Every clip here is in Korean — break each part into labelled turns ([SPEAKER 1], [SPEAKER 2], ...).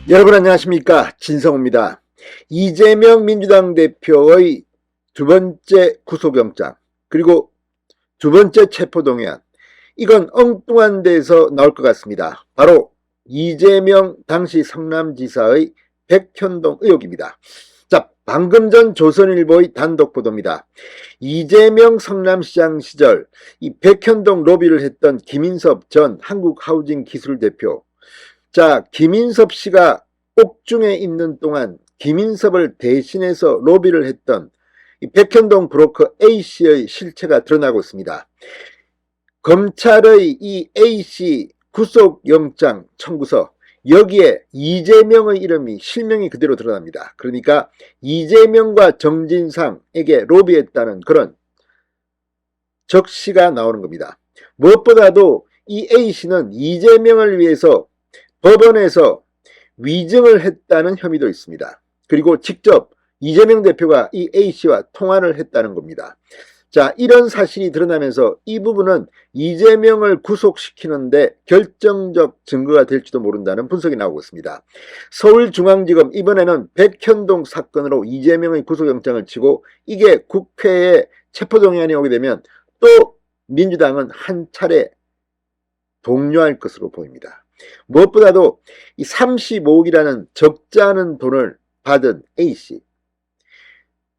[SPEAKER 1] 여러분 안녕하십니까, 진성호입니다. 이재명 민주당 대표의 두 번째 구속영장, 그리고 두 번째 체포동의안, 이건 엉뚱한 데서 나올 것 같습니다. 바로 이재명 당시 성남지사의 백현동 의혹입니다. 자, 방금 전 조선일보의 단독 보도입니다. 이재명 성남시장 시절 이 백현동 로비를 했던 김인섭 전 한국하우징기술 대표, 자, 김인섭 씨가 옥중에 있는 동안 김인섭을 대신해서 로비를 했던 이 백현동 브로커 A씨의 실체가 드러나고 있습니다. 검찰의 이 A씨 구속영장 청구서, 여기에 이재명의 이름이 실명이 그대로 드러납니다. 그러니까 이재명과 정진상에게 로비했다는 그런 적시가 나오는 겁니다. 무엇보다도 이 A씨는 이재명을 위해서 법원에서 위증을 했다는 혐의도 있습니다. 그리고 직접 이재명 대표가 이 A씨와 통화를 했다는 겁니다. 자, 이런 사실이 드러나면서 이 부분은 이재명을 구속시키는데 결정적 증거가 될지도 모른다는 분석이 나오고 있습니다. 서울중앙지검 이번에는 백현동 사건으로 이재명의 구속영장을 치고 이게 국회에 체포동의안이 오게 되면 또 민주당은 한 차례 독려할 것으로 보입니다. 무엇보다도 이 35억이라는 적지 않은 돈을 받은 A씨,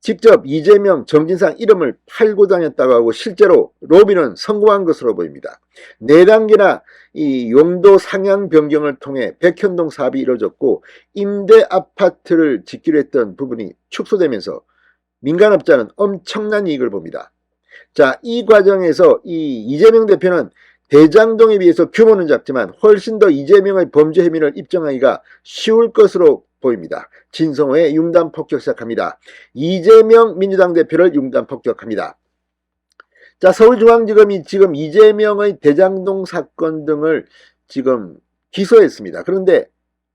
[SPEAKER 1] 직접 이재명, 정진상 이름을 팔고 다녔다고 하고 실제로 로비는 성공한 것으로 보입니다. 4단계나 이 용도 상향 변경을 통해 백현동 사업이 이루어졌고 임대 아파트를 짓기로 했던 부분이 축소되면서 민간업자는 엄청난 이익을 봅니다. 자, 이 과정에서 이재명 대표는 대장동에 비해서 규모는 작지만 훨씬 더 이재명의 범죄 혐의를 입증하기가 쉬울 것으로 보입니다. 진성호의 융단 폭격 시작합니다. 이재명 민주당 대표를 융단 폭격합니다. 자, 서울중앙지검이 지금 이재명의 대장동 사건 등을 지금 기소했습니다. 그런데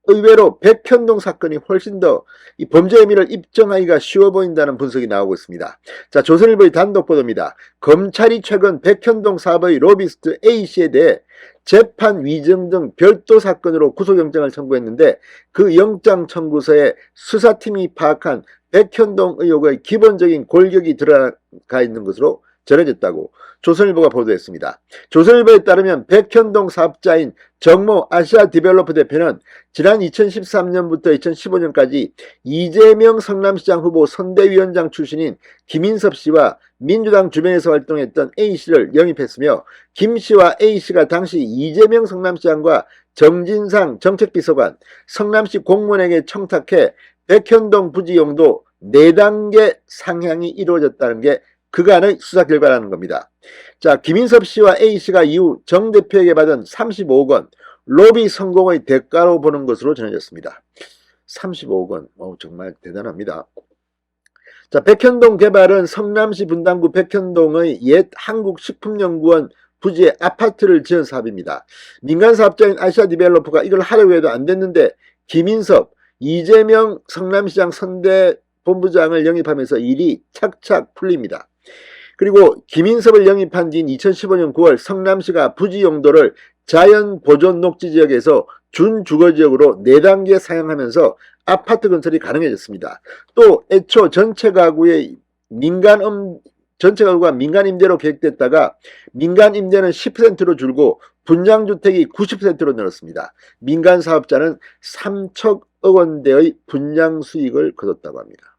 [SPEAKER 1] 의외로 백현동 사건이 훨씬 더 이 범죄 혐의를 입증하기가 쉬워 보인다는 분석이 나오고 있습니다. 자, 조선일보의 단독 보도입니다. 검찰이 최근 백현동 사업의 로비스트 A씨에 대해 재판 위증 등 별도 사건으로 구속영장을 청구했는데 그 영장 청구서에 수사팀이 파악한 백현동 의혹의 기본적인 골격이 들어가 있는 것으로 전해졌다고 조선일보가 보도했습니다. 조선일보에 따르면 백현동 사업자인 정모 아시아디벨로퍼 대표는 지난 2013년부터 2015년까지 이재명 성남시장 후보 선대위원장 출신인 김인섭 씨와 민주당 주변에서 활동했던 A씨를 영입했으며 김씨와 A씨가 당시 이재명 성남시장과 정진상 정책비서관, 성남시 공무원에게 청탁해 백현동 부지 용도 4단계 상향이 이루어졌다는 게 그간의 수사 결과라는 겁니다. 자, 김인섭 씨와 A씨가 이후 정 대표에게 받은 35억 원 로비 성공의 대가로 보는 것으로 전해졌습니다. 35억 원, 정말 대단합니다. 자, 백현동 개발은 성남시 분당구 백현동의 옛 한국식품연구원 부지에 아파트를 지은 사업입니다. 민간 사업자인 아시아디벨로퍼가 이걸 하려고 해도 안 됐는데 김인섭, 이재명 성남시장 선대본부장을 영입하면서 일이 착착 풀립니다. 그리고 김인섭을 영입한 뒤인 2015년 9월 성남시가 부지 용도를 자연보존 녹지지역에서 준주거지역으로 4단계 상향하면서 아파트 건설이 가능해졌습니다. 또 애초 전체 가구가 민간 임대로 계획됐다가 민간 임대는 10%로 줄고 분양주택이 90%로 늘었습니다. 민간 사업자는 3천 억 원대의 분양 수익을 거뒀다고 합니다.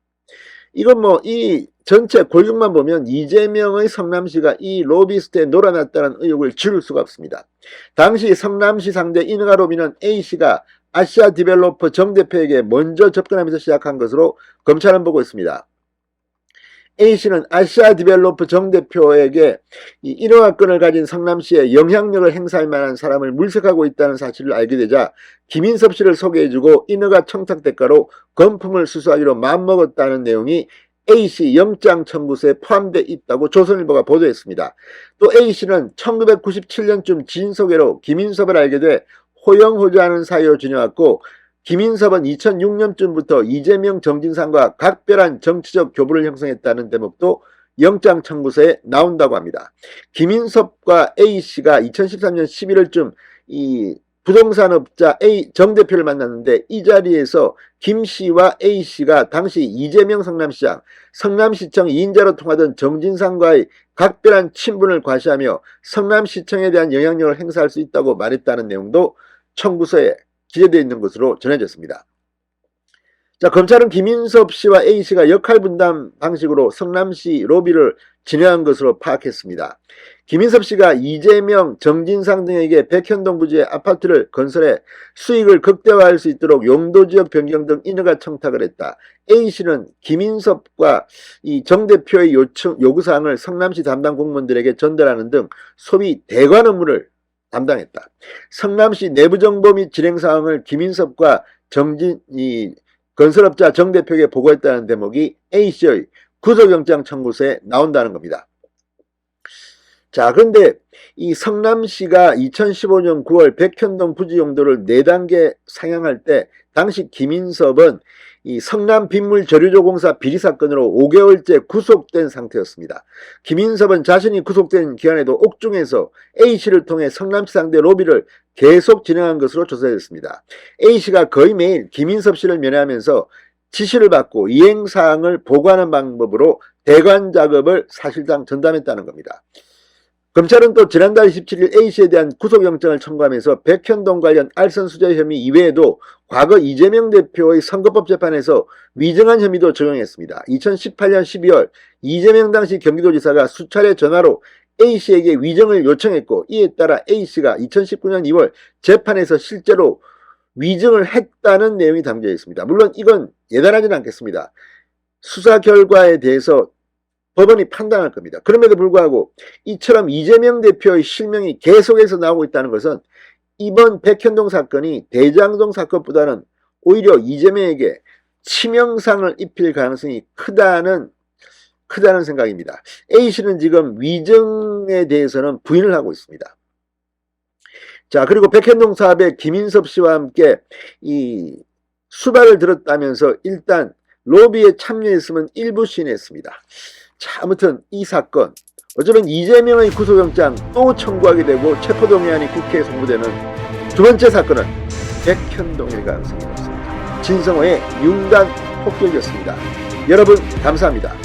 [SPEAKER 1] 이건 이 전체 골격만 보면 이재명의 성남시가 이 로비스트에 놀아났다는 의혹을 지울 수가 없습니다. 당시 성남시 상대 인허가 로비는 A씨가 아시아디벨로퍼 정 대표에게 먼저 접근하면서 시작한 것으로 검찰은 보고 있습니다. A씨는 아시아디벨로퍼 정 대표에게 이 인허가권을 가진 성남시에 영향력을 행사할 만한 사람을 물색하고 있다는 사실을 알게 되자 김인섭 씨를 소개해주고 인허가 청탁 대가로 건품을 수수하기로 마음먹었다는 내용이 A씨 영장 청구서에 포함되어 있다고 조선일보가 보도했습니다. 또 A씨는 1997년쯤 진소개로 김인섭을 알게 돼 호영호재하는 사이로 지내왔고 김인섭은 2006년쯤부터 이재명, 정진상과 각별한 정치적 교부를 형성했다는 대목도 영장 청구서에 나온다고 합니다. 김인섭과 A씨가 2013년 11월쯤 이 부동산업자 A 정 대표를 만났는데 이 자리에서 김 씨와 A 씨가 당시 이재명 성남시장, 성남시청 2인자로 통하던 정진상과의 각별한 친분을 과시하며 성남시청에 대한 영향력을 행사할 수 있다고 말했다는 내용도 청구서에 기재되어 있는 것으로 전해졌습니다. 자, 검찰은 김인섭 씨와 A 씨가 역할 분담 방식으로 성남시 로비를 진행한 것으로 파악했습니다. 김인섭 씨가 이재명, 정진상 등에게 백현동 부지에 아파트를 건설해 수익을 극대화할 수 있도록 용도지역 변경 등 인허가 청탁을 했다. A 씨는 김인섭과 이 정 대표의 요구사항을 성남시 담당 공무원들에게 전달하는 등 소위 대관 업무를 담당했다. 성남시 내부정보 및 진행사항을 김인섭과 건설업자 정 대표에게 보고했다는 대목이 A씨의 구속영장 청구서에 나온다는 겁니다. 자, 그런데 이 성남시가 2015년 9월 백현동 부지 용도를 4단계 상향할 때 당시 김인섭은 이 성남 빗물저류조공사 비리 사건으로 5개월째 구속된 상태였습니다. 김인섭은 자신이 구속된 기간에도 옥중에서 A씨를 통해 성남시 상대 로비를 계속 진행한 것으로 조사됐습니다. A씨가 거의 매일 김인섭 씨를 면회하면서 지시를 받고 이행사항을 보고하는 방법으로 대관 작업을 사실상 전담했다는 겁니다. 검찰은 또 지난달 27일 A씨에 대한 구속영장을 청구하면서 백현동 관련 알선수재 혐의 이외에도 과거 이재명 대표의 선거법 재판에서 위증한 혐의도 적용했습니다. 2018년 12월 이재명 당시 경기도지사가 수차례 전화로 A씨에게 위증을 요청했고 이에 따라 A씨가 2019년 2월 재판에서 실제로 위증을 했다는 내용이 담겨 있습니다. 물론 이건 예단하지는 않겠습니다. 수사 결과에 대해서 법원이 판단할 겁니다. 그럼에도 불구하고 이처럼 이재명 대표의 실명이 계속해서 나오고 있다는 것은 이번 백현동 사건이 대장동 사건보다는 오히려 이재명에게 치명상을 입힐 가능성이 크다는 생각입니다. A씨는 지금 위증에 대해서는 부인을 하고 있습니다. 자, 그리고 백현동 사업에 김인섭 씨와 함께 이 수발을 들었다면서 일단 로비에 참여했으면 일부 시인했습니다. 자, 아무튼 이 사건 어쩌면 이재명의 구속영장 또 청구하게 되고 체포동의안이 국회에 송부되는 두 번째 사건은 백현동일 가능성이 높습니다. 진성호의 융단 폭격이었습니다. 여러분 감사합니다.